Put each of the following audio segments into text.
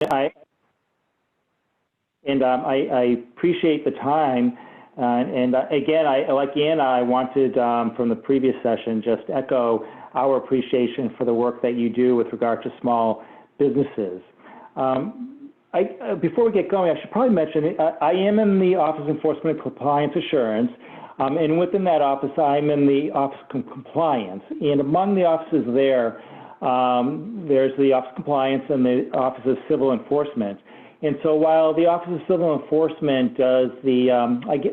I appreciate the time. Again, like Anna, I wanted from the previous session just echo our appreciation for the work that you do with regard to small businesses. Before we get going, I should probably mention I am in the Office of Enforcement and Compliance Assurance, and within that office, I'm in the Office of Compliance. And among the offices there, there's the Office of Compliance and the Office of Civil Enforcement. And so while the Office of Civil Enforcement does the,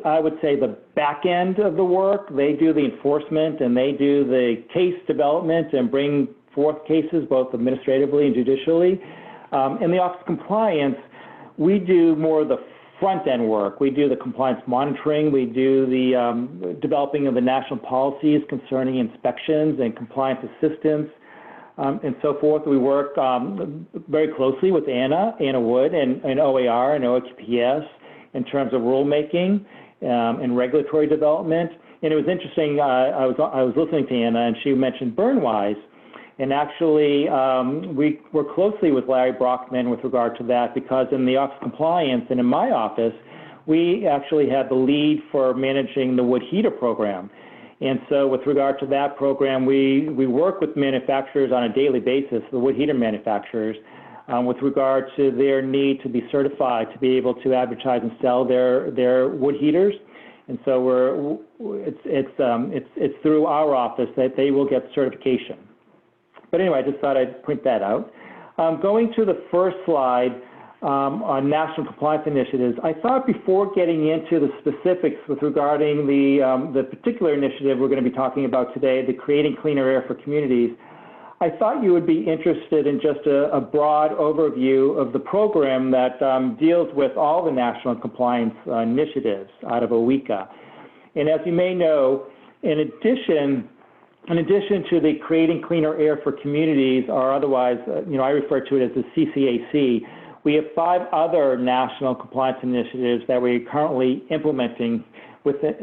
I would say, the back end of the work, they do the enforcement and they do the case development and bring forth cases both administratively and judicially. In the Office of Compliance, we do more of the front end work. We do the compliance monitoring. We do the developing of the national policies concerning inspections and compliance assistance. And so forth. We work very closely with Anna Wood, and OAR and OHPS in terms of rulemaking and regulatory development. And it was interesting, I was listening to Anna, and she mentioned Burnwise. And actually, we work closely with Larry Brockman with regard to that, because in the Office of Compliance and in my office, we actually have the lead for managing the wood heater program. And so with regard to that program, we work with manufacturers on a daily basis, the wood heater manufacturers, with regard to their need to be certified to be able to advertise and sell their wood heaters. And so it's through our office that they will get certification. But anyway, I just thought I'd point that out. Going to the first slide, on national compliance initiatives, I thought before getting into the specifics with regarding the particular initiative we're going to be talking about today, the Creating Cleaner Air for Communities, I thought you would be interested in just a broad overview of the program that deals with all the national compliance initiatives out of OECA. And as you may know, in addition to the Creating Cleaner Air for Communities, or otherwise, I refer to it as the CCAC, we have 5 other national compliance initiatives that we're currently implementing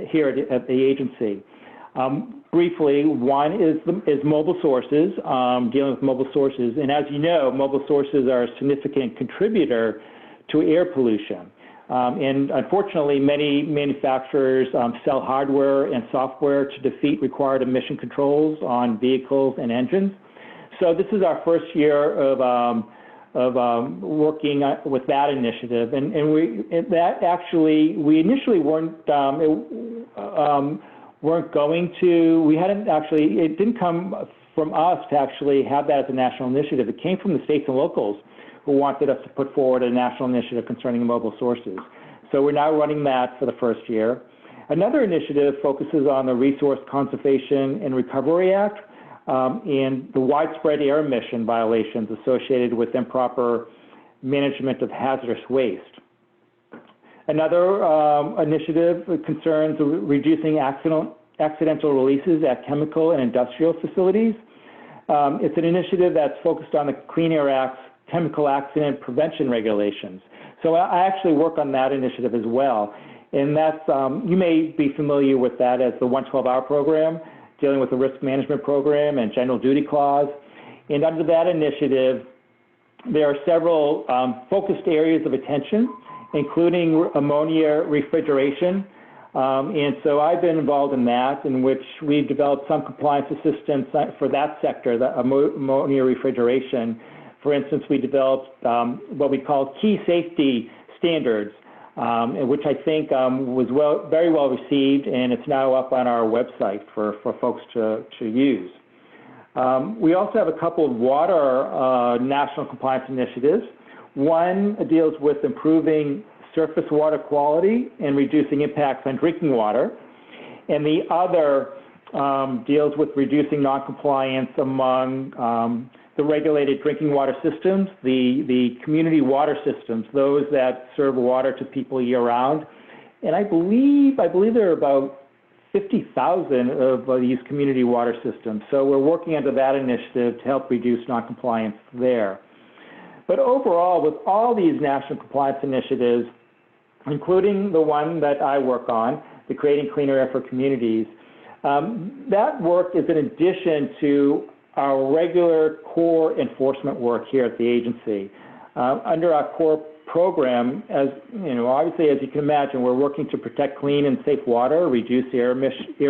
here at the agency. Briefly, one is mobile sources, dealing with mobile sources. And as you know, mobile sources are a significant contributor to air pollution. And unfortunately, many manufacturers sell hardware and software to defeat required emission controls on vehicles and engines. So this is our first year of working with that initiative, and we initially weren't going to. It didn't come from us to actually have that as a national initiative. It came from the states and locals who wanted us to put forward a national initiative concerning mobile sources. So we're now running that for the first year. Another initiative focuses on the Resource Conservation and Recovery Act, and the widespread air emission violations associated with improper management of hazardous waste. Another initiative concerns reducing accidental releases at chemical and industrial facilities. It's an initiative that's focused on the Clean Air Act's chemical accident prevention regulations. So I actually work on that initiative as well. And that's, you may be familiar with that as the 112-hour program, dealing with the risk management program and general duty clause. And under that initiative, there are several focused areas of attention, including ammonia refrigeration. And so I've been involved in that, in which we've developed some compliance assistance for that sector, the ammonia refrigeration. For instance, we developed what we call key safety standards, which I think was very well received, and it's now up on our website for folks to use. We also have a couple of water national compliance initiatives. One deals with improving surface water quality and reducing impacts on drinking water, and the other deals with reducing noncompliance among the regulated drinking water systems, the community water systems, those that serve water to people year-round. And I believe there are about 50,000 of these community water systems. So we're working under that initiative to help reduce noncompliance there. But overall, with all these national compliance initiatives, including the one that I work on, the Creating Cleaner Air for Communities, that work is in addition to our regular core enforcement work here at the agency. Under our core program, as you know, obviously, as you can imagine, we're working to protect clean and safe water, reduce air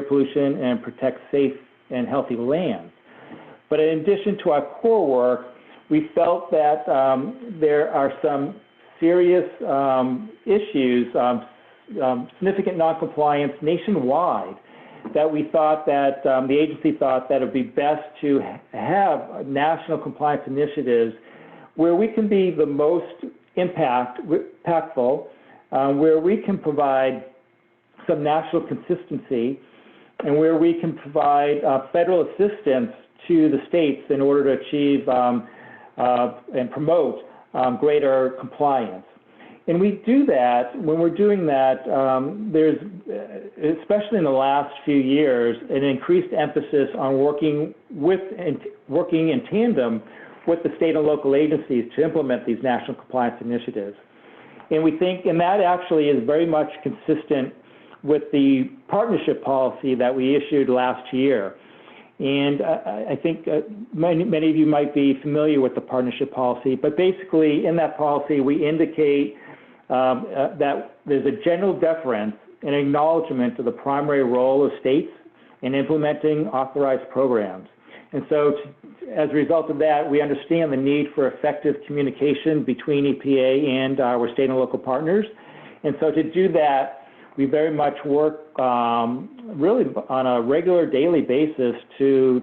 pollution, and protect safe and healthy lands. But in addition to our core work, we felt that there are some serious issues, significant noncompliance nationwide, that we thought that the agency thought that it would be best to have national compliance initiatives where we can be the most impactful, where we can provide some national consistency, and where we can provide federal assistance to the states in order to achieve and promote greater compliance. And we do that, when we're doing that, there's, especially in the last few years, an increased emphasis on working in tandem with the state and local agencies to implement these national compliance initiatives. And we think, and that actually is very much consistent with the partnership policy that we issued last year. And I think many of you might be familiar with the partnership policy, but basically in that policy we indicate that there's a general deference and acknowledgement of the primary role of states in implementing authorized programs. And so as a result of that, we understand the need for effective communication between EPA and our state and local partners. And so to do that, we very much work really on a regular daily basis to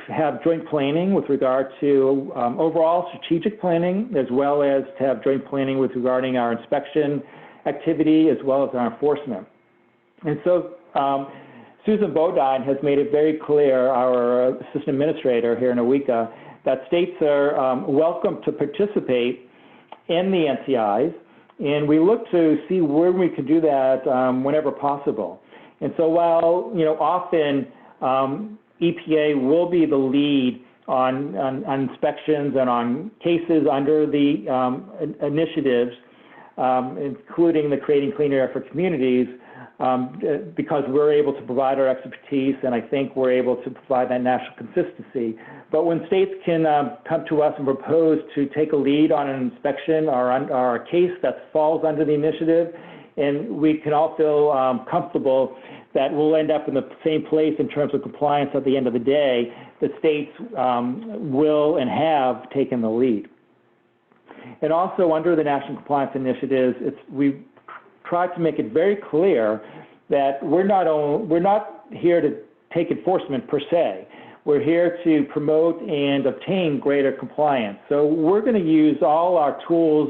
have joint planning with regard to overall strategic planning, as well as to have joint planning with regarding our inspection activity as well as our enforcement. And so Susan Bodine has made it very clear, our assistant administrator here in Awika, that states are welcome to participate in the NCIs, and we look to see where we can do that whenever possible. And so while, you know, often EPA will be the lead on inspections and on cases under the initiatives, including the Creating Cleaner Air for Communities, because we're able to provide our expertise, and I think we're able to provide that national consistency. But when states can come to us and propose to take a lead on an inspection or a case that falls under the initiative, and we can all feel comfortable that we'll end up in the same place in terms of compliance at the end of the day, the states will and have taken the lead. And also under the National Compliance Initiatives, we've tried to make it very clear that we're not here to take enforcement per se. We're here to promote and obtain greater compliance. So we're going to use all our tools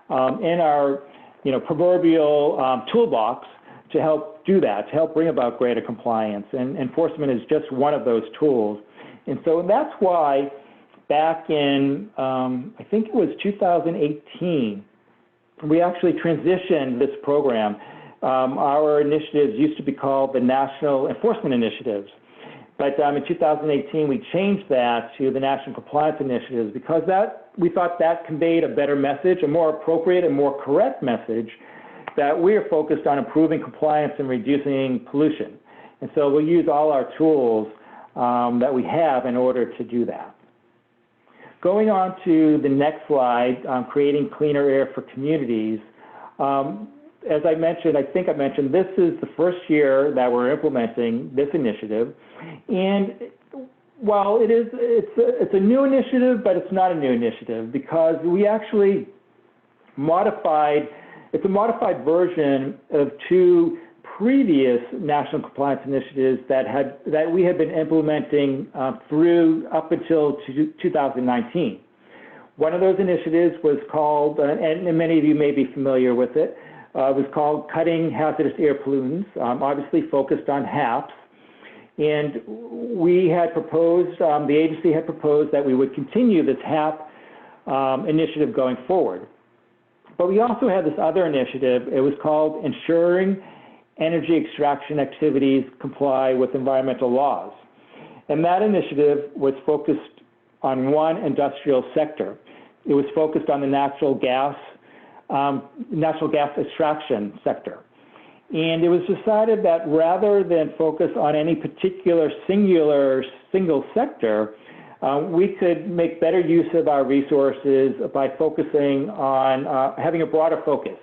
in our proverbial toolbox to help do that, to help bring about greater compliance. And enforcement is just one of those tools. And so that's why back in, I think it was 2018, we actually transitioned this program. Our initiatives used to be called the National Enforcement Initiatives. But in 2018, we changed that to the National Compliance Initiatives because we thought that conveyed a better message, a more appropriate and more correct message that we are focused on improving compliance and reducing pollution. And so we'll use all our tools that we have in order to do that. Going on to the next slide, creating cleaner air for communities. As I mentioned, I think I mentioned, this is the first year that we're implementing this initiative. And while it's a new initiative, but it's not a new initiative because we actually it's a modified version of two previous national compliance initiatives that we had been implementing up until 2019. One of those initiatives was called, and many of you may be familiar with it, was called Cutting Hazardous Air Pollutants, obviously focused on HAPs. And we had proposed, the agency had proposed that we would continue this HAP initiative going forward. But we also had this other initiative. It was called Ensuring Energy Extraction Activities Comply with Environmental Laws. And that initiative was focused on one industrial sector. It was focused on the natural gas extraction sector. And it was decided that rather than focus on any particular single sector, we could make better use of our resources by focusing on having a broader focus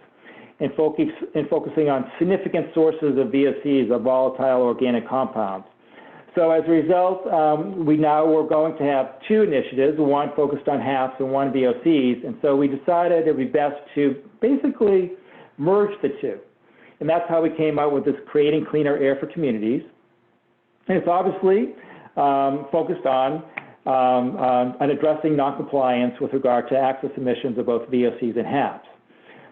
and focusing on significant sources of VOCs, of volatile organic compounds. So as a result, we're going to have two initiatives, one focused on HAPs and one VOCs, and so we decided it would be best to basically merge the two. And that's how we came out with this Creating Cleaner Air for Communities. And it's obviously focused on addressing noncompliance with regard to access emissions of both VOCs and HAPs.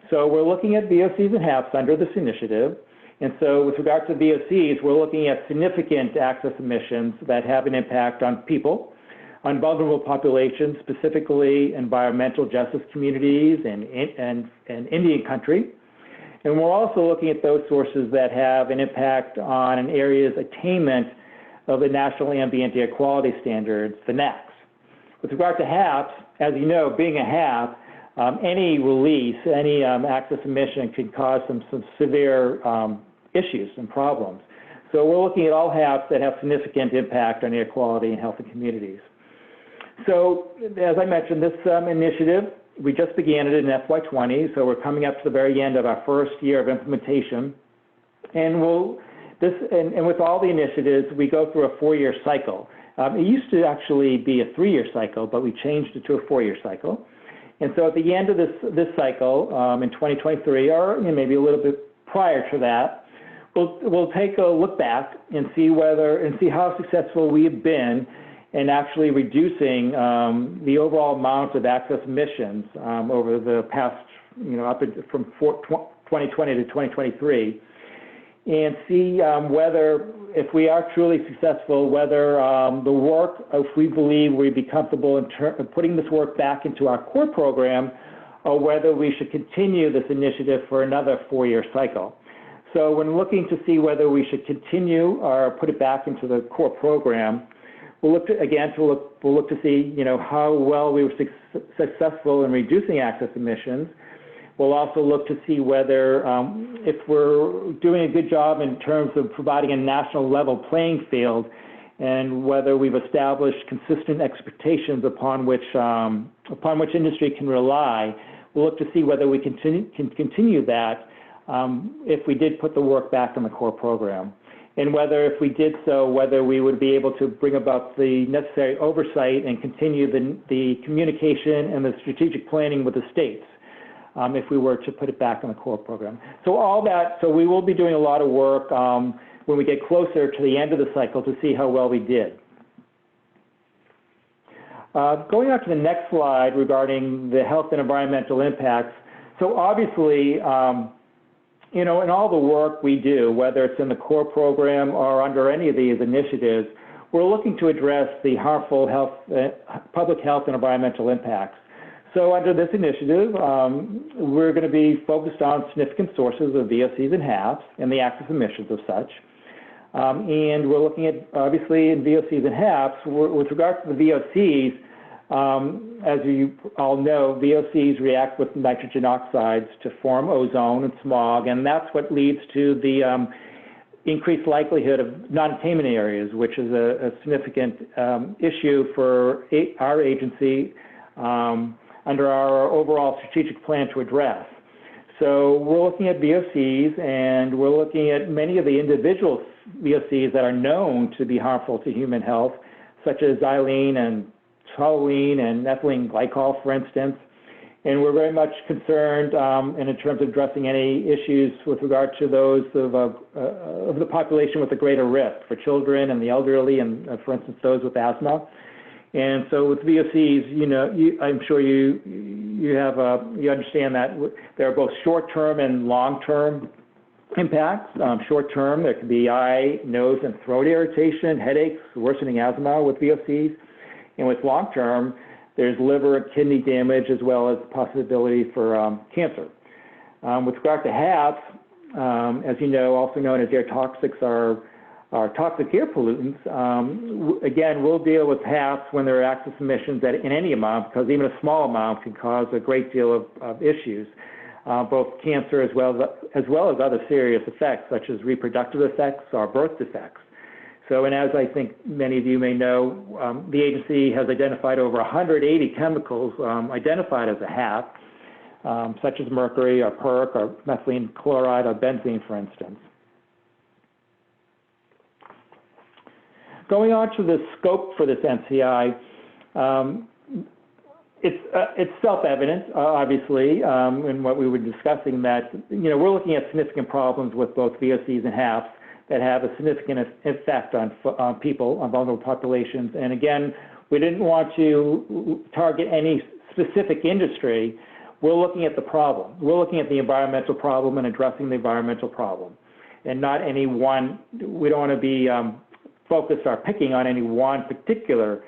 So we're looking at VOCs and HAPs under this initiative. And so with regard to VOCs, we're looking at significant access emissions that have an impact on people, on vulnerable populations, specifically environmental justice communities and Indian country. And we're also looking at those sources that have an impact on an area's attainment of the National Ambient Air Quality Standards, the NAAQS. With regard to HAPs, as you know, being a HAP, any release, any access emission can cause some severe issues and problems. So we're looking at all HAPs that have significant impact on air quality and health in communities. So as I mentioned, this initiative, we just began it in FY20, so we're coming up to the very end of our first year of implementation. And with all the initiatives, we go through a 4-year cycle. It used to actually be a 3-year cycle, but we changed it to a 4-year cycle. And so at the end of this cycle, in 2023, or maybe a little bit prior to that, we'll take a look back and see how successful we have been in actually reducing the overall amount of access emissions over the past, from 2020 to 2023, and see whether, if we are truly successful, whether the work, if we believe we'd be comfortable in putting this work back into our core program, or whether we should continue this initiative for another 4-year cycle. So when looking to see whether we should continue or put it back into the core program, we'll look to see, how well we were successful in reducing access emissions. We'll also look to see whether, if we're doing a good job in terms of providing a national level playing field, and whether we've established consistent expectations upon which industry can rely. We'll look to see whether we can continue that if we did put the work back in the core program. And whether, if we did so, whether we would be able to bring about the necessary oversight and continue the communication and the strategic planning with the states if we were to put it back in the core program. So we will be doing a lot of work when we get closer to the end of the cycle to see how well we did. Going on to the next slide regarding the health and environmental impacts. So obviously, in all the work we do, whether it's in the core program or under any of these initiatives, we're looking to address the harmful public health and environmental impacts. So under this initiative, we're going to be focused on significant sources of VOCs and HAPs and the access emissions of such. And we're looking at, obviously, in VOCs and HAPs, with regard to the VOCs, as you all know, VOCs react with nitrogen oxides to form ozone and smog, and that's what leads to the increased likelihood of non-attainment areas, which is a significant issue for our agency under our overall strategic plan to address. So we're looking at VOCs, and we're looking at many of the individual VOCs that are known to be harmful to human health, such as xylene and toluene and ethylene glycol, for instance. And we're very much concerned in terms of addressing any issues with regard to those of the population with a greater risk, for children and the elderly, and for instance, those with asthma. And so with VOCs, I'm sure you understand that there are both short-term and long-term impacts. Short-term, there can be eye, nose, and throat irritation, headaches, worsening asthma with VOCs. And with long-term, there's liver and kidney damage, as well as possibility for cancer. With regard to HAPs, as you know, also known as air toxics, are toxic air pollutants. Again, we'll deal with HAPs when there are access emissions in any amount, because even a small amount can cause a great deal of issues, both cancer as well as other serious effects, such as reproductive effects or birth defects. So, and as I think many of you may know, the agency has identified over 180 chemicals identified as a HAP, such as mercury or perc or methylene chloride or benzene, for instance. Going on to the scope for this NCI, it's self-evident, obviously, in what we were discussing, that we're looking at significant problems with both VOCs and HAPs that have a significant effect on people, on vulnerable populations. And again, we didn't want to target any specific industry. We're looking at the problem. We're looking at the environmental problem and addressing the environmental problem, and not any one. We don't want to be focused or picking on any one particular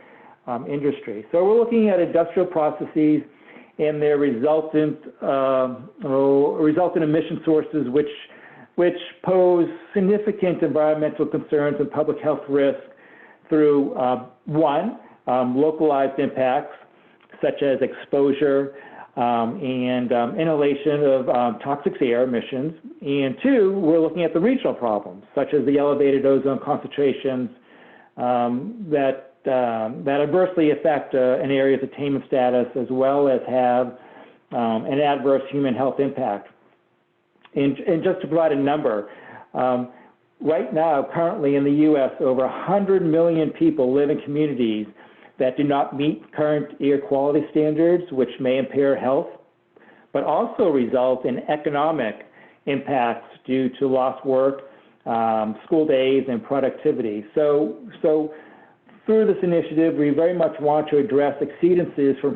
industry. So we're looking at industrial processes and their resultant emission sources, which pose significant environmental concerns and public health risk through one, localized impacts such as exposure and inhalation of toxic air emissions, and two, we're looking at the regional problems such as the elevated ozone concentrations that adversely affect an area's attainment status, as well as have an adverse human health impact. And just to provide a number, right now, currently in the U.S., over 100 million people live in communities that do not meet current air quality standards, which may impair health, but also result in economic impacts due to lost work, school days, and productivity. So through this initiative, we very much want to address exceedances from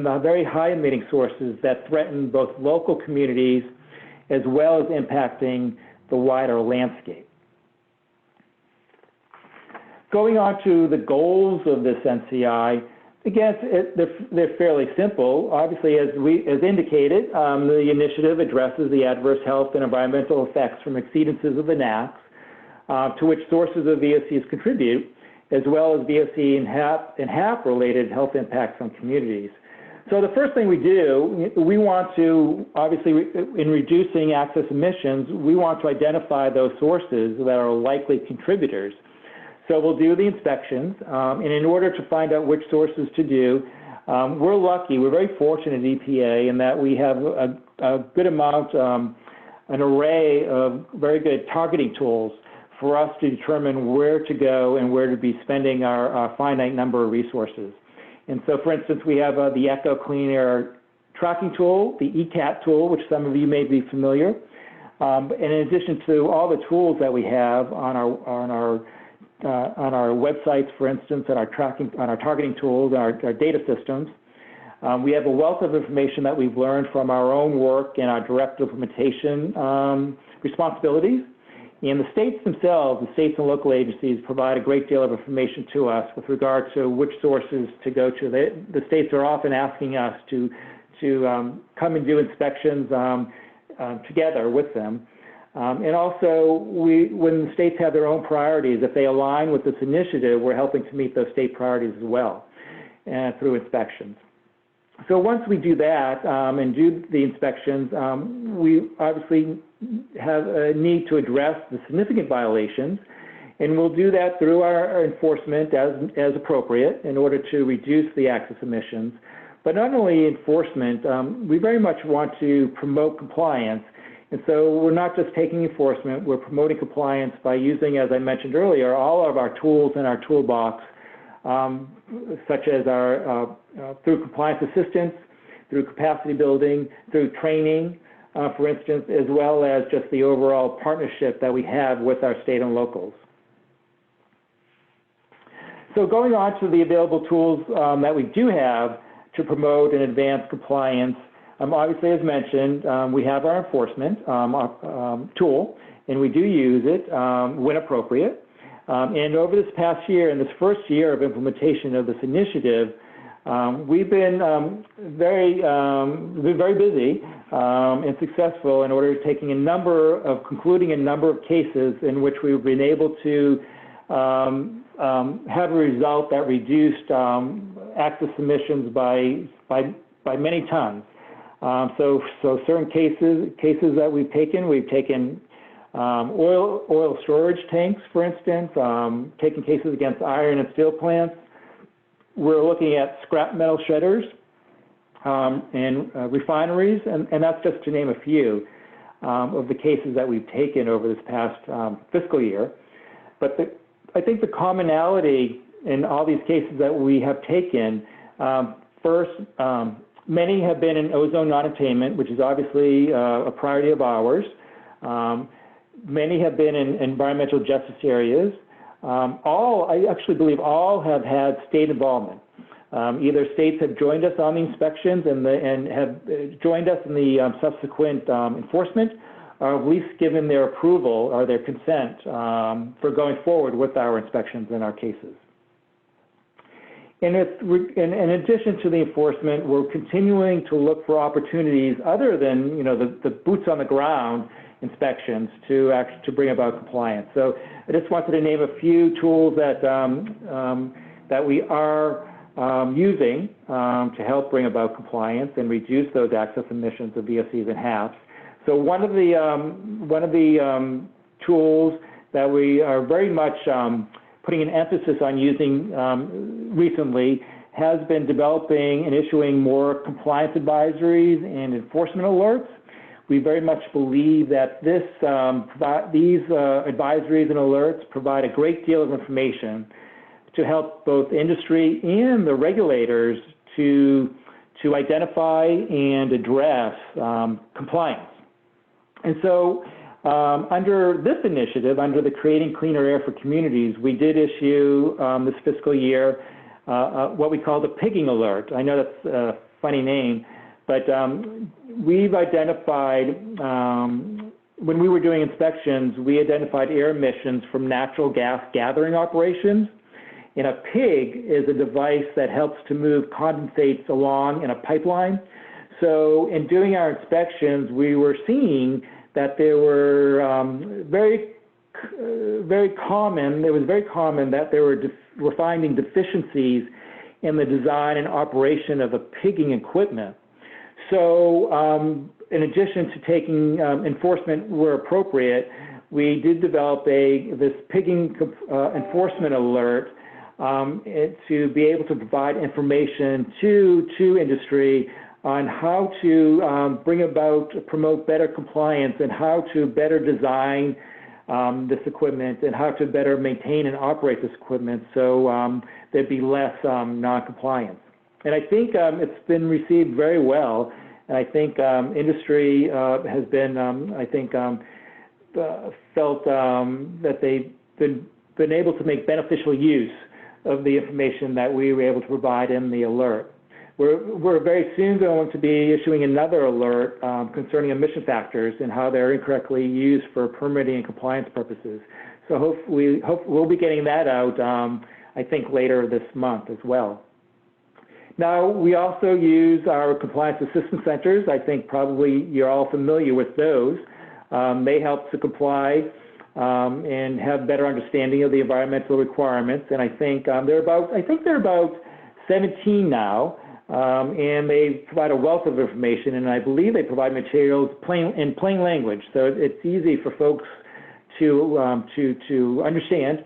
the very high emitting sources that threaten both local communities as well as impacting the wider landscape. Going on to the goals of this NCI, again, they're fairly simple. Obviously, as indicated, the initiative addresses the adverse health and environmental effects from exceedances of the NAAQS, to which sources of VOCs contribute, as well as VOC and HAP-related health impacts on communities. So the first thing we do, we want to, obviously, in reducing access emissions, we want to identify those sources that are likely contributors. So we'll do the inspections, and in order to find out which sources to do, we're lucky, we're very fortunate at EPA in that we have a good amount, an array of very good targeting tools for us to determine where to go and where to be spending our finite number of resources. And so, for instance, we have the ECHO Clean Air Tracking Tool, the ECAT tool, which some of you may be familiar. And in addition to all the tools that we have on our websites, for instance, and on our targeting tools, our data systems, we have a wealth of information that we've learned from our own work and our direct implementation responsibilities. And the states themselves, the states and local agencies, provide a great deal of information to us with regard to which sources to go to. The states are often asking us to come and do inspections together with them. And also, when the states have their own priorities, if they align with this initiative, we're helping to meet those state priorities as well through inspections. So once we do that and do the inspections, we obviously have a need to address the significant violations, and we'll do that through our enforcement as appropriate in order to reduce the access emissions. But not only enforcement, we very much want to promote compliance. And so we're not just taking enforcement, we're promoting compliance by using, as I mentioned earlier, all of our tools in our toolbox, such as through compliance assistance, through capacity building, through training, for instance, as well as just the overall partnership that we have with our state and locals. So going on to the available tools that we do have to promote and advance compliance, obviously, as mentioned, we have our enforcement tool, and we do use it when appropriate. And over this past year, in this first year of implementation of this initiative, we've been very busy and successful in order to concluding a number of cases in which we've been able to have a result that reduced access emissions by many tons. So certain cases that we've taken oil storage tanks, for instance, taking cases against iron and steel plants. We're looking at scrap metal shredders and refineries, and that's just to name a few of the cases that we've taken over this past fiscal year. But I think the commonality in all these cases that we have taken, first, many have been in ozone non-attainment, which is obviously a priority of ours. Many have been in environmental justice areas. I actually believe all have had state involvement. Either states have joined us on the inspections and have joined us in the subsequent enforcement, or at least given their approval or their consent for going forward with our inspections in our cases. And in addition to the enforcement, we're continuing to look for opportunities other than the boots on the ground inspections to bring about compliance. So I just wanted to name a few tools that we are using to help bring about compliance and reduce those access emissions of VOCs and HAPs. So one of the tools that we are very much putting an emphasis on using recently has been developing and issuing more compliance advisories and enforcement alerts. We very much believe that these advisories and alerts provide a great deal of information to help both industry and the regulators to identify and address compliance. And so under this initiative, under the Creating Cleaner Air for Communities, we did issue this fiscal year what we call the pigging alert. I know that's a funny name, but we've identified, when we were doing inspections, we identified air emissions from natural gas gathering operations. And a pig is a device that helps to move condensates along in a pipeline. So in doing our inspections, we were seeing that there were it was very common that we're finding deficiencies in the design and operation of the pigging equipment. So in addition to taking enforcement where appropriate, we did develop this pigging enforcement alert to be able to provide information to industry on how to promote better compliance and how to better design this equipment and how to better maintain and operate this equipment so there'd be less non-compliance. And I think it's been received very well, and I think industry has been, felt that they've been able to make beneficial use of the information that we were able to provide in the alert. We're very soon going to be issuing another alert concerning emission factors and how they're incorrectly used for permitting and compliance purposes. So hopefully we'll be getting that out, I think, later this month as well. Now, we also use our compliance assistance centers. I think probably you're all familiar with those. They help to comply and have better understanding of the environmental requirements. And I think they're about 17 now. And they provide a wealth of information, and I believe they provide materials in plain language, so it's easy for folks to understand.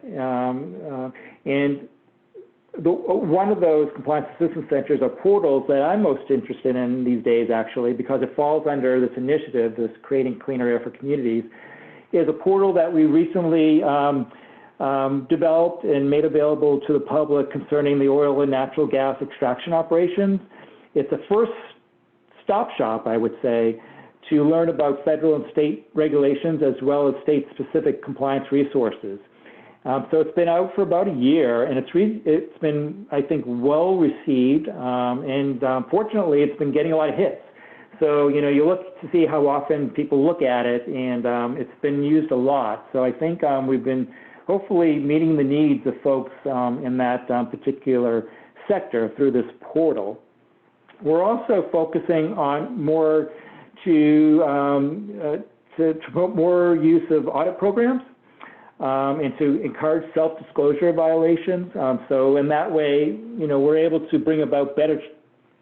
And one of those compliance assistance centers are portals that I'm most interested in these days, actually, because it falls under this initiative, this Creating Cleaner Air for Communities, is a portal that we recently developed and made available to the public concerning the oil and natural gas extraction operations. It's a first stop shop, I would say, to learn about federal and state regulations as well as state-specific compliance resources. So it's been out for about a year, and it's been, I think, well received, and fortunately, it's been getting a lot of hits. So, you look to see how often people look at it, and it's been used a lot. So I think we've been hopefully meeting the needs of folks in that particular sector through this portal. We're also focusing on more to promote more use of audit programs and to encourage self-disclosure violations. So in that way, we're able to bring about better,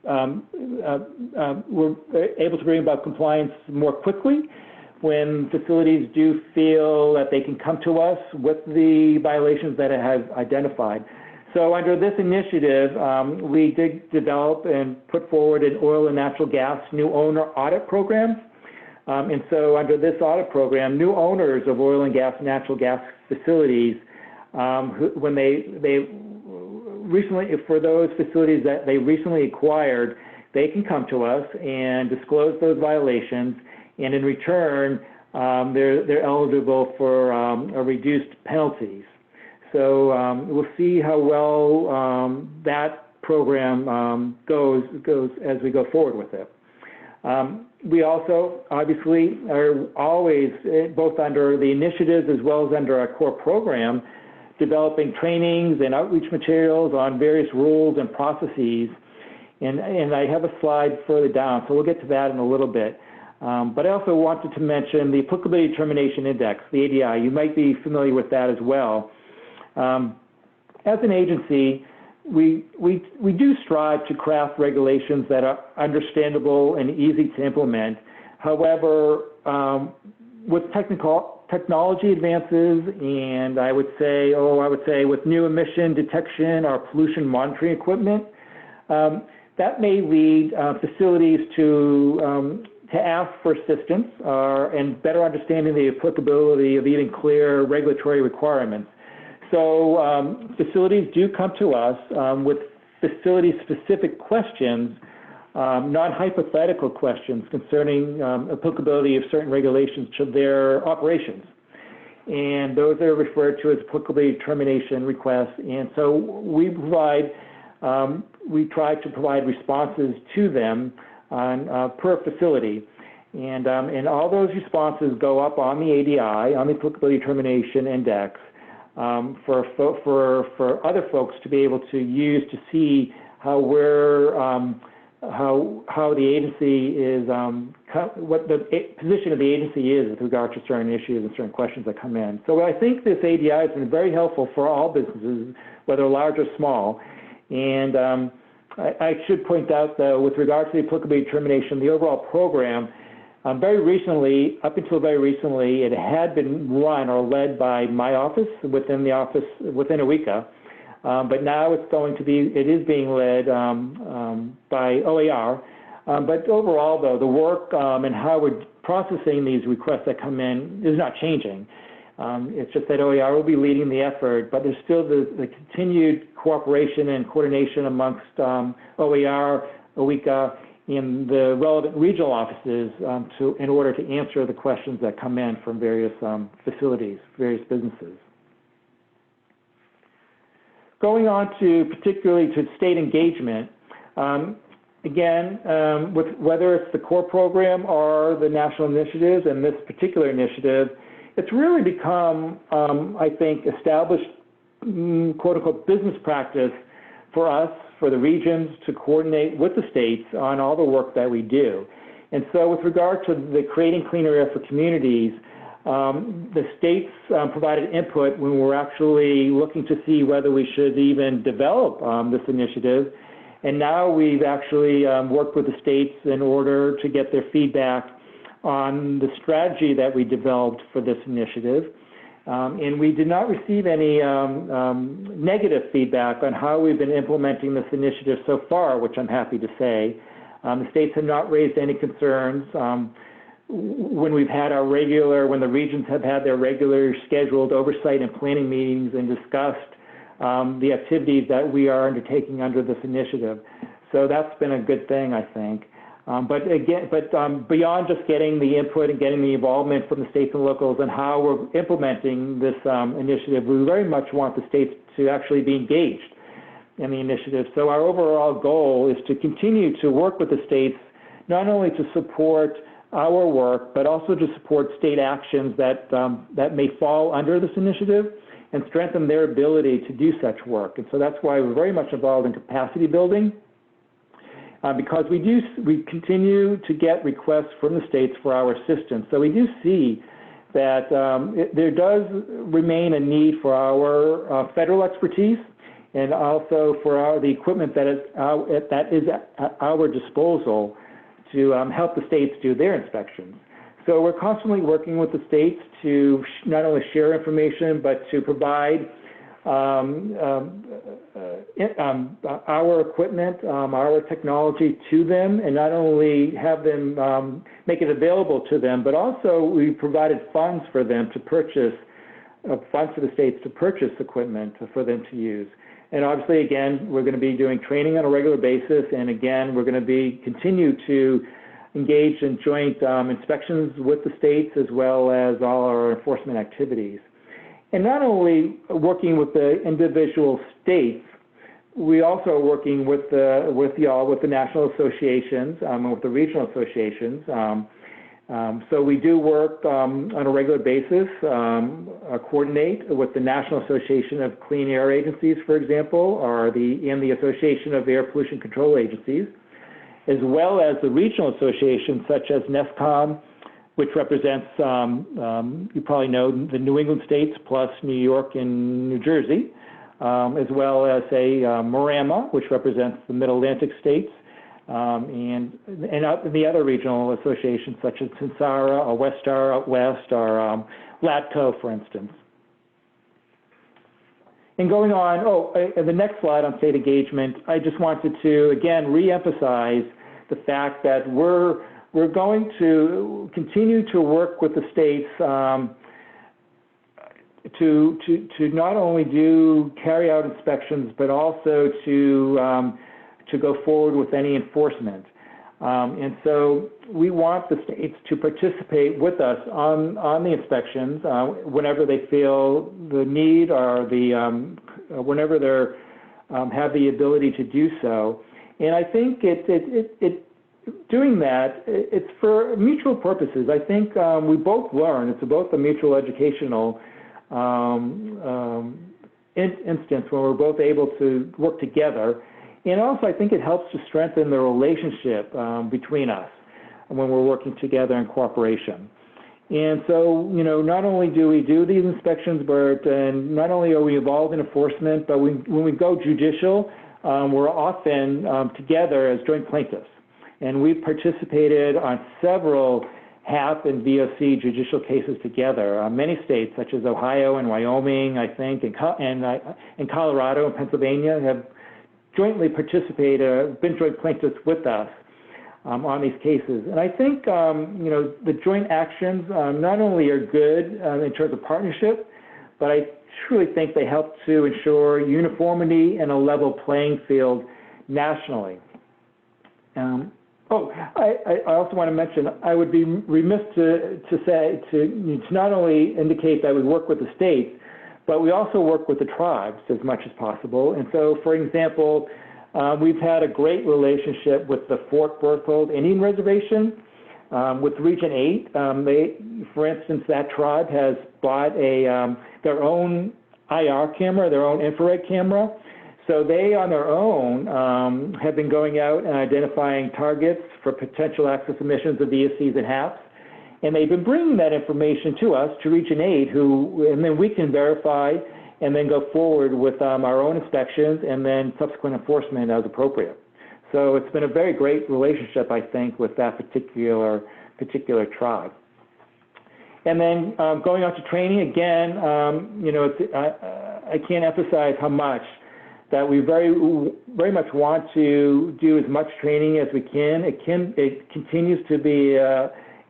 we're able to bring about compliance more quickly when facilities do feel that they can come to us with the violations that it has identified. So under this initiative, we did develop and put forward an oil and natural gas new owner audit program. And so under this audit program, new owners of oil and gas, natural gas facilities, when they recently, for those facilities that they recently acquired, they can come to us and disclose those violations, and in return, they're eligible for reduced penalties. So we'll see how well that program goes as we go forward with it. We also, obviously, are always, both under the initiatives as well as under our core program, developing trainings and outreach materials on various rules and processes. And I have a slide further down, so we'll get to that in a little bit. But I also wanted to mention the Applicability Determination Index, the ADI. You might be familiar with that as well. As an agency, we do strive to craft regulations that are understandable and easy to implement. However, with technology advances, and I would say with new emission detection or pollution monitoring equipment, that may lead facilities to ask for assistance and better understanding the applicability of even clear regulatory requirements. So facilities do come to us with facility-specific questions, non-hypothetical questions concerning applicability of certain regulations to their operations. And those are referred to as applicability determination requests. And so we try to provide responses to them on per facility. And all those responses go up on the ADI, on the Applicability Determination Index, for other folks to be able to use to see how how the agency is, what the position of the agency is with regard to certain issues and certain questions that come in. So I think this ADI has been very helpful for all businesses, whether large or small. And I should point out, though, with regard to the applicability determination, the overall program, very recently, up until very recently, it had been run or led by my office within OECA, but now it is being led by OAR. But overall, though, the work and how we're processing these requests that come in is not changing. It's just that OAR will be leading the effort, but there's still the continued cooperation and coordination amongst OAR, OECA, and the relevant regional offices in order to answer the questions that come in from various facilities, various businesses. Going on to particularly to state engagement, again, whether it's the core program or the national initiatives and this particular initiative, it's really become, I think, established, quote-unquote, business practice for us, for the regions, to coordinate with the states on all the work that we do. And so with regard to the Creating Cleaner Air for Communities, the states provided input when we were actually looking to see whether we should even develop this initiative. And now we've actually worked with the states in order to get their feedback on the strategy that we developed for this initiative. And we did not receive any negative feedback on how we've been implementing this initiative so far, which I'm happy to say. The states have not raised any concerns. When the regions have had their regular scheduled oversight and planning meetings and discussed the activities that we are undertaking under this initiative. So that's been a good thing, I think. But beyond just getting the input and getting the involvement from the states and locals and how we're implementing this initiative, we very much want the states to actually be engaged in the initiative. So our overall goal is to continue to work with the states, not only to support our work, but also to support state actions that may fall under this initiative and strengthen their ability to do such work. And so that's why we're very much involved in capacity building. Because we continue to get requests from the states for our assistance. So we do see that there does remain a need for our federal expertise and also for the equipment that is at our disposal to help the states do their inspections. So we're constantly working with the states to not only share information, but to provide our equipment, our technology to them, and not only have them make it available to them, but also we provided funds for them to purchase, funds for the states to purchase equipment for them to use. And obviously, again, we're going to be doing training on a regular basis, and again, we're going to continue to engage in joint inspections with the states as well as all our enforcement activities. And not only working with the individual states, we also are working with the national associations and with the regional associations. So we do work on a regular basis, coordinate with the National Association of Clean Air Agencies, for example, and the Association of Air Pollution Control Agencies, as well as the regional associations such as NESCOM, which represents, you probably know, the New England states plus New York and New Jersey, as well as MORAMA, which represents the Mid-Atlantic states, and the other regional associations such as Sinsara, or Westar out west, or LATCO, for instance. And going on, the next slide on state engagement, I just wanted to, again, reemphasize the fact that we're going to continue to work with the states to not only carry out inspections, but also to go forward with any enforcement. And so we want the states to participate with us on the inspections whenever they feel the need or whenever they have the ability to do so. And I think doing that, it's for mutual purposes. I think we both learn. It's both a mutual educational instance where we're both able to work together. And also, I think it helps to strengthen the relationship between us when we're working together in cooperation. And so, not only do we do these inspections, but not only are we involved in enforcement, but when we go judicial, we're often together as joint plaintiffs. And we've participated on several HAP and VOC judicial cases together. Many states, such as Ohio and Wyoming, I think, and Colorado and Pennsylvania have jointly participated, been joint plaintiffs with us on these cases. And I think, the joint actions not only are good in terms of partnership, but I truly think they help to ensure uniformity and a level playing field nationally. I also want to mention, I would be remiss to not only indicate that we work with the states, but we also work with the tribes as much as possible. And so, for example, we've had a great relationship with the Fort Berthold Indian Reservation, with Region 8. For instance, that tribe has bought their own IR camera, their own infrared camera. So they, on their own, have been going out and identifying targets for potential access emissions of VOCs and HAPs. And they've been bringing that information to us, to Region 8, and then we can verify and then go forward with our own inspections and then subsequent enforcement as appropriate. So it's been a very great relationship, I think, with that particular tribe. And then going on to training, again, I can't emphasize how much that we very much want to do as much training as we can. It continues to be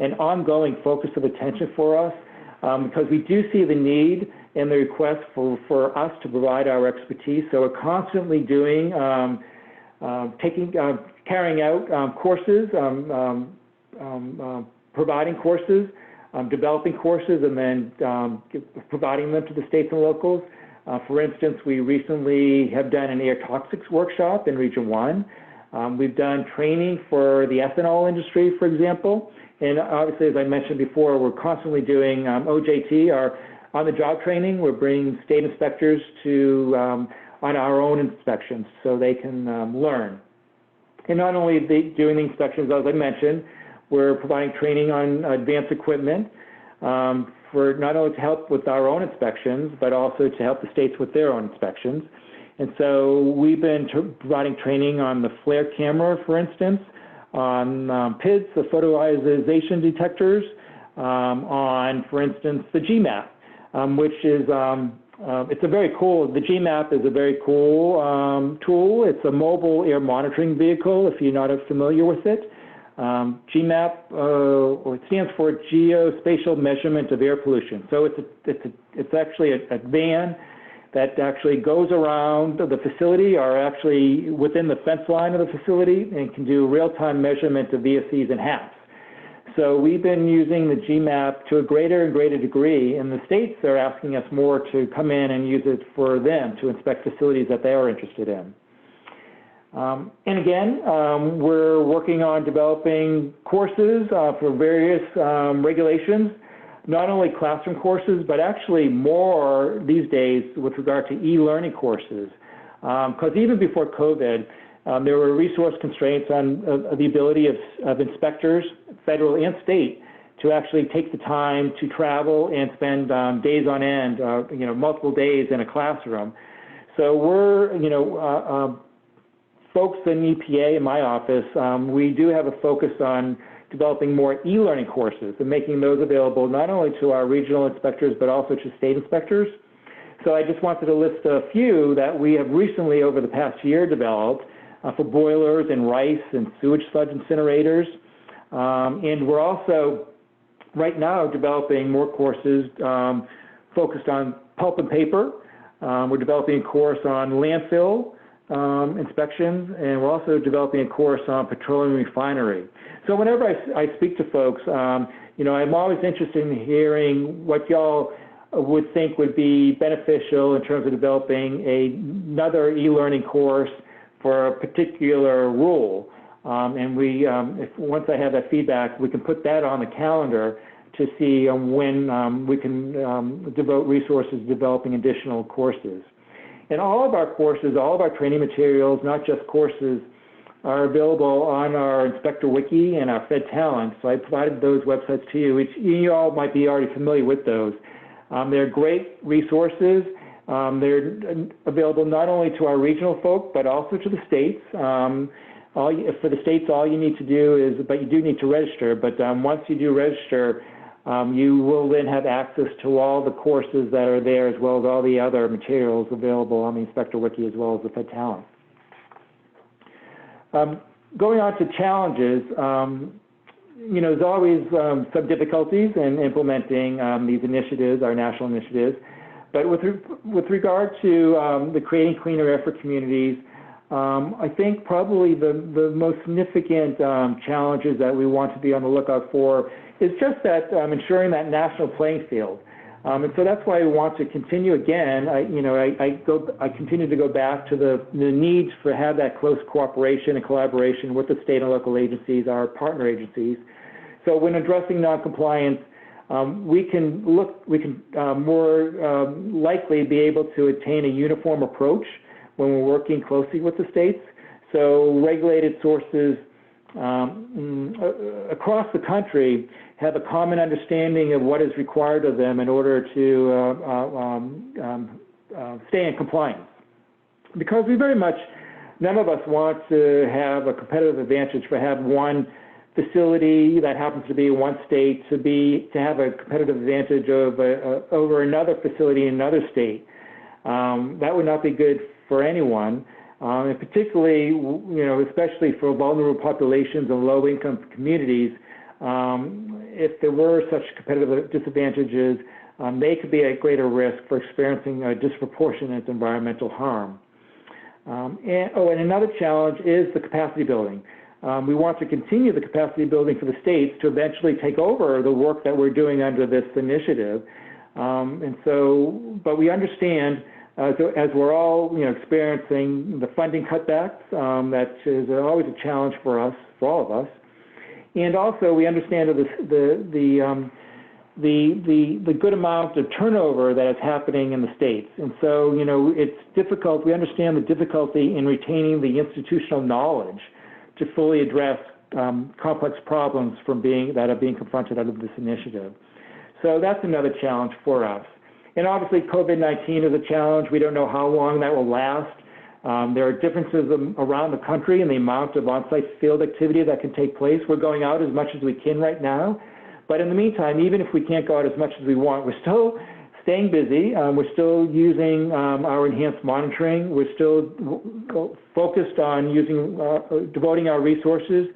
an ongoing focus of attention for us because we do see the need and the request for us to provide our expertise. So we're constantly doing, carrying out courses, providing courses, developing courses, and then providing them to the states and locals. For instance, we recently have done an air toxics workshop in Region 1. We've done training for the ethanol industry, for example. And obviously, as I mentioned before, we're constantly doing OJT, our on-the-job training. We're bringing state inspectors to on our own inspections so they can learn. And not only doing the inspections, as I mentioned, we're providing training on advanced equipment for not only to help with our own inspections, but also to help the states with their own inspections. And so we've been providing training on the FLARE camera, for instance, on PIDs, the photoionization detectors, on, for instance, the GMAP, which is, it's a very cool, the GMAP is a very cool tool. It's a mobile air monitoring vehicle, if you're not familiar with it. GMAP, it stands for Geospatial Measurement of Air Pollution. So it's actually a van that actually goes around the facility, or actually within the fence line of the facility, and can do real-time measurement of VOCs and HAPs. So we've been using the GMAP to a greater and greater degree, and the states are asking us more to come in and use it for them to inspect facilities that they are interested in. And again, we're working on developing courses for various regulations, not only classroom courses, but actually more these days with regard to e-learning courses. Because even before COVID, there were resource constraints on the ability of inspectors, federal and state, to actually take the time to travel and spend days on end, multiple days in a classroom. So we're, folks in EPA in my office, we do have a focus on developing more e-learning courses and making those available not only to our regional inspectors, but also to state inspectors. So I just wanted to list a few that we have recently, over the past year, developed for boilers and rice and sewage sludge incinerators. And we're also, right now, developing more courses focused on pulp and paper. We're developing a course on landfill inspections, and we're also developing a course on petroleum refinery. So whenever I speak to folks, I'm always interested in hearing what y'all would think would be beneficial in terms of developing another e-learning course for a particular rule. And once I have that feedback, we can put that on the calendar to see when we can devote resources developing additional courses. And all of our courses, all of our training materials, not just courses, are available on our Inspector Wiki and our Fed Talent. So I provided those websites to you, which you all might be already familiar with those. They're great resources. They're available not only to our regional folk, but also to the states. For the states, all you need to do is, but you do need to register, but once you do register, you will then have access to all the courses that are there, as well as all the other materials available on the Inspector Wiki, as well as the Fed Talent. Going on to challenges, there's always some difficulties in implementing these initiatives, our national initiatives. But with regard to the Creating Cleaner Air for Communities, I think probably the most significant challenges that we want to be on the lookout for is just that ensuring that national playing field. And so that's why we want to continue again. I continue to go back to the needs for have that close cooperation and collaboration with the state and local agencies, our partner agencies. So when addressing noncompliance, we can more likely be able to attain a uniform approach when we're working closely with the states. So regulated sources across the country have a common understanding of what is required of them in order to stay in compliance. Because we very much, none of us want to have a competitive advantage for have one facility that happens to be in one state to have a competitive advantage over another facility in another state. That would not be good for anyone, and particularly, especially for vulnerable populations and low-income communities. If there were such competitive disadvantages, they could be at greater risk for experiencing a disproportionate environmental harm. And another challenge is the capacity building. We want to continue the capacity building for the states to eventually take over the work that we're doing under this initiative. But we understand, as we're all experiencing the funding cutbacks, that is always a challenge for us, for all of us. And also, we understand the good amount of turnover that is happening in the states. And so, it's difficult. We understand the difficulty in retaining the institutional knowledge to fully address complex problems that are being confronted under this initiative. So that's another challenge for us. And obviously, COVID-19 is a challenge. We don't know how long that will last. There are differences around the country in the amount of on-site field activity that can take place. We're going out as much as we can right now, But in the meantime, even if we can't go out as much as we want, we're still staying busy. We're still using our enhanced monitoring. We're still focused on devoting our resources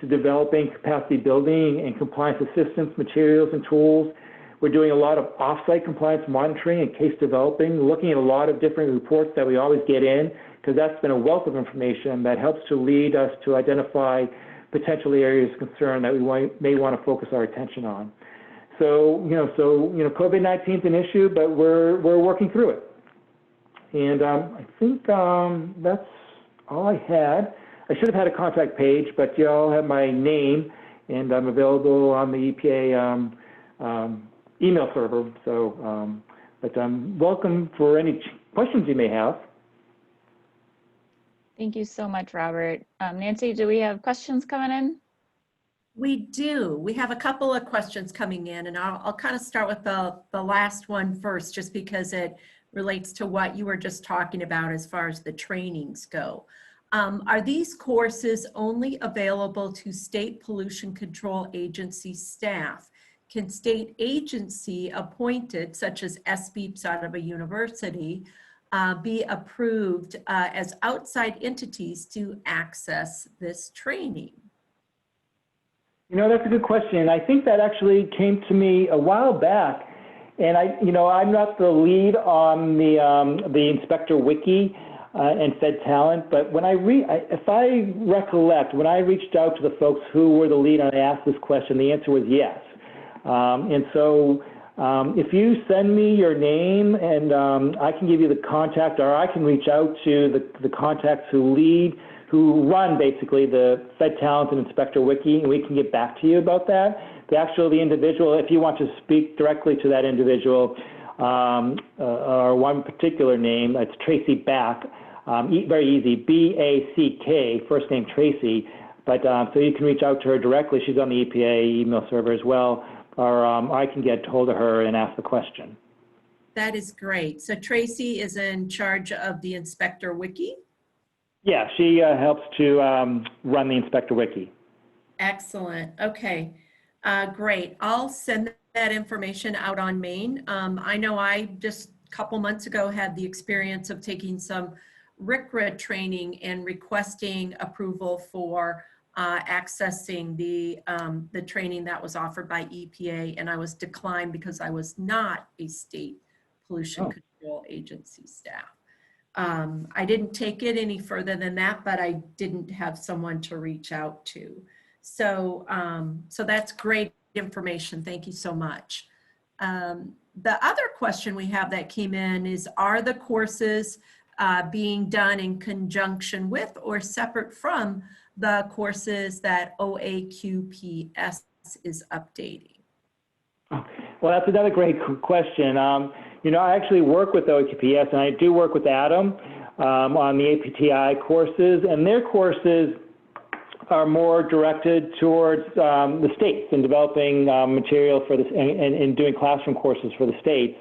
to developing capacity building and compliance assistance materials and tools. We're doing a lot of off-site compliance monitoring and case developing, looking at a lot of different reports that we always get in, because that's been a wealth of information that helps to lead us to identify potential areas of concern that we may want to focus our attention on. So COVID-19 is an issue, but we're working through it. And I think that's all I had. I should have had a contact page, but you all have my name, and I'm available on the EPA email server. So, but I'm welcome for any questions you may have. Thank you so much, Robert. Nancy, do we have questions coming in? We do. We have a couple of questions coming in, and I'll kind of start with the last one first, just because it relates to what you were just talking about as far as the trainings go. Are these courses only available to state pollution control agency staff? Can state agency appointed, such as SBEAPs out of a university, be approved as outside entities to access this training? You know, that's a good question. I think that actually came to me a while back, and I'm not the lead on the Inspector Wiki and Fed Talent, but when if I recollect, when I reached out to the folks who were the lead and I asked this question, the answer was yes. And so if you send me your name, and I can give you the contact, or I can reach out to the contacts who run basically the Fed Talent and Inspector Wiki, and we can get back to you about that. The individual, if you want to speak directly to that individual, or one particular name, it's Tracy Back, very easy, B-A-C-K, first name Tracy, but so you can reach out to her directly. She's on the EPA email server as well, or I can get hold of her and ask the question. That is great. So Tracy is in charge of the Inspector Wiki? Yeah, she helps to run the Inspector Wiki. Excellent. Okay, great. I'll send that information out on Maine. I know I just a couple months ago had the experience of taking some RCRA training and requesting approval for accessing the training that was offered by EPA, and I was declined because I was not a state pollution control agency staff. I didn't take it any further than that, but I didn't have someone to reach out to. So, so that's great information. Thank you so much. The other question we have that came in is, are the courses being done in conjunction with or separate from the courses that OAQPS is updating? Well, that's another great question. I actually work with OAQPS, and I do work with Adam on the APTI courses, and their courses are more directed towards the states and developing material for this and doing classroom courses for the states.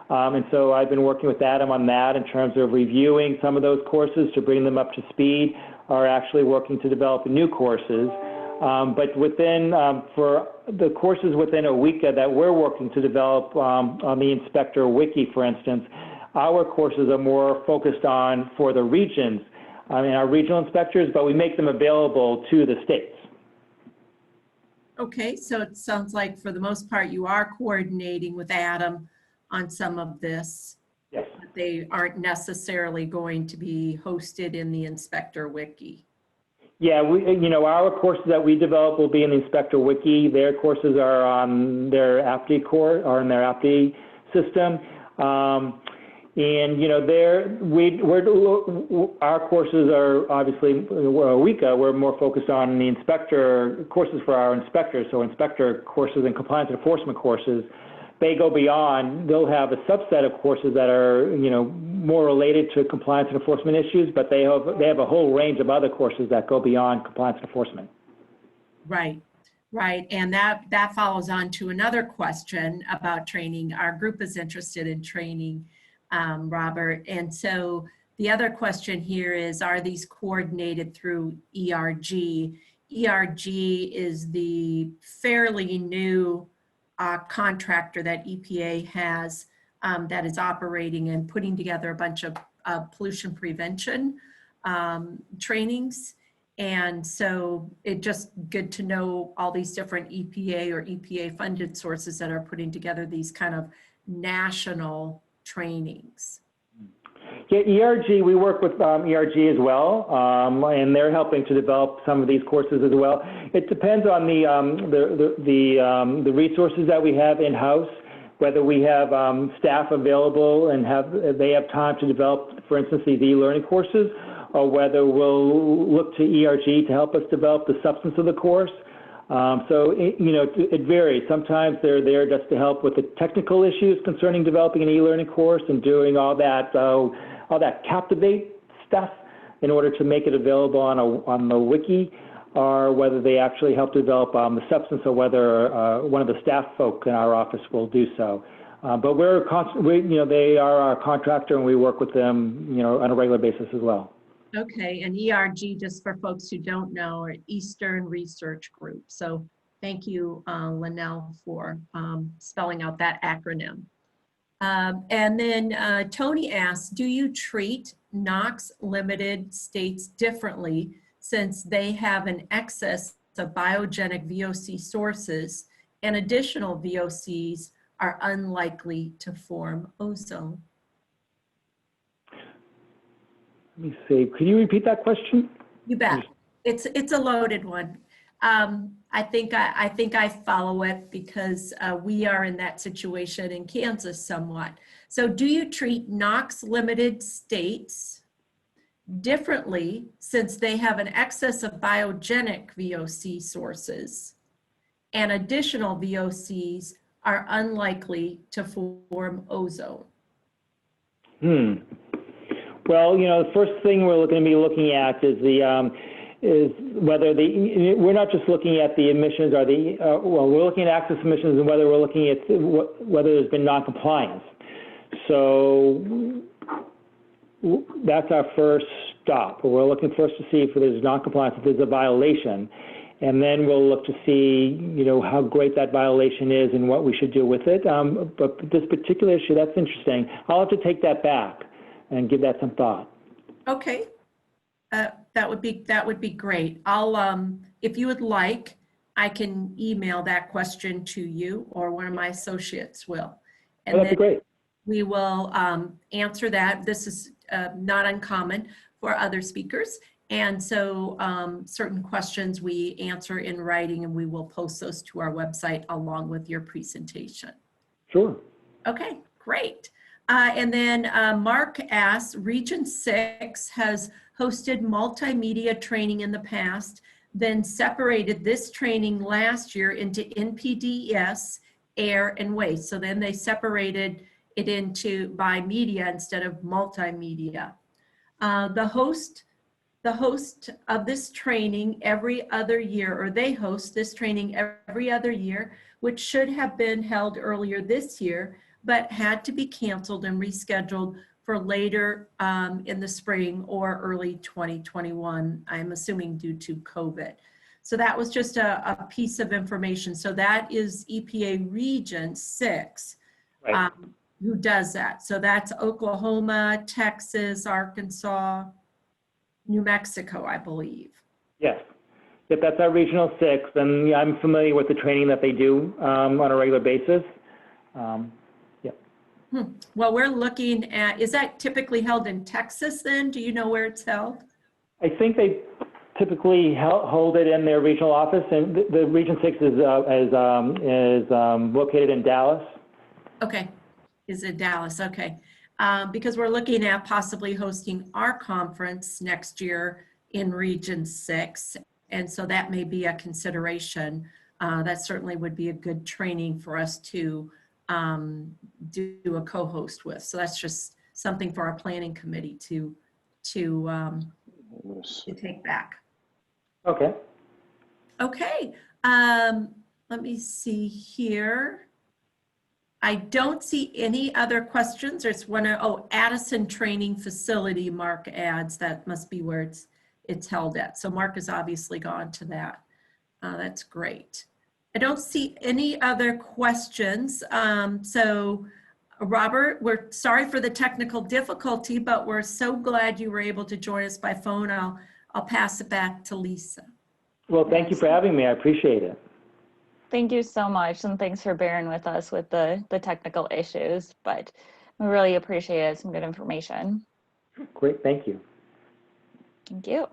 And so I've been working with Adam on that in terms of reviewing some of those courses to bring them up to speed, or actually working to develop new courses. But within, for the courses within OWICA that we're working to develop on the Inspector Wiki, for instance, our courses are more focused on for the regions, our regional inspectors, but we make them available to the states. Okay, so it sounds like for the most part you are coordinating with Adam on some of this. Yes. But they aren't necessarily going to be hosted in the Inspector Wiki. Yeah, our courses that we develop will be in the Inspector Wiki. Their courses are on their APTI course, or in their APTI system. Our courses are obviously, we're more focused on the inspector courses for our inspectors. So inspector courses and compliance enforcement courses, they go beyond. They'll have a subset of courses that are, more related to compliance and enforcement issues, but they have a whole range of other courses that go beyond compliance and enforcement. Right, right, and that follows on to another question about training. Our group is interested in training, Robert, and so the other question here is, are these coordinated through ERG? ERG is the fairly new contractor that EPA has that is operating and putting together a bunch of pollution prevention trainings. And so it's just good to know all these different EPA or EPA funded sources that are putting together these kind of national trainings. Yeah, ERG, we work with ERG as well, and they're helping to develop some of these courses as well. It depends on the resources that we have in-house, whether we have staff available and they have time to develop, for instance, these e-learning courses, or whether we'll look to ERG to help us develop the substance of the course. So it varies. Sometimes they're there just to help with the technical issues concerning developing an e-learning course and doing all that Captivate stuff in order to make it available on the wiki, or whether they actually help develop the substance, or whether one of the staff folk in our office will do so. But they are our contractor, and we work with them, on a regular basis as well. Okay, and ERG, just for folks who don't know, are Eastern Research Group. So thank you, Linnell, for spelling out that acronym. And then Tony asks, do you treat NOx limited states differently since they have an excess of biogenic VOC sources and additional VOCs are unlikely to form ozone? Let me see. Could you repeat that question? You bet. It's a loaded one. I think I follow it because we are in that situation in Kansas somewhat. So do you treat NOx limited states differently since they have an excess of biogenic VOC sources and additional VOCs are unlikely to form ozone? Well, the first thing we're going to be looking at is whether we're not just looking at the emissions or we're looking at access emissions, and whether we're looking at whether there's been noncompliance. So that's our first stop. We're looking first to see if there's noncompliance, if there's a violation, and then we'll look to see, how great that violation is and what we should do with it. But this particular issue, that's interesting. I'll have to take that back and give that some thought. Okay, that would be great. I'll, if you would like, I can email that question to you, or one of my associates will. And that'd be great. We will answer that. This is not uncommon for other speakers. And so certain questions we answer in writing, and we will post those to our website along with your presentation. Sure. Okay, great. And then Mark asks, Region 6 has hosted multimedia training in the past, then separated this training last year into NPDES, air, and waste. So then they separated it into by media instead of multimedia. The host of this training every other year, or they host this training every other year, which should have been held earlier this year, but had to be canceled and rescheduled for later in the spring or early 2021, I'm assuming due to COVID. So that was just a piece of information. So that is EPA Region 6 Right. Who does that. So that's Oklahoma, Texas, Arkansas, New Mexico, I believe. Yes. Yep, that's our Regional 6, and I'm familiar with the training that they do on a regular basis. Well, we're looking at, is that typically held in Texas then? Do you know where it's held? I think they typically hold it in their regional office, and the Region 6 is located in Dallas. Okay, is it Dallas? Okay. Because we're looking at possibly hosting our conference next year in Region 6, and so that may be a consideration. That certainly would be a good training for us to do a co-host with. So that's just something for our planning committee to take back. Okay. Okay. Let me see here. I don't see any other questions. There's one, Addison Training Facility, Mark adds. That must be where it's it's held at. So Mark has obviously gone to that. That's great. I don't see any other questions. So Robert, we're sorry for the technical difficulty, but we're so glad you were able to join us by phone. I'll pass it back to Lisa. Well, thank you for having me. I appreciate it. Thank you so much, and thanks for bearing with us with the technical issues, but we really appreciate it. Some good information. Great, thank you. Thank you.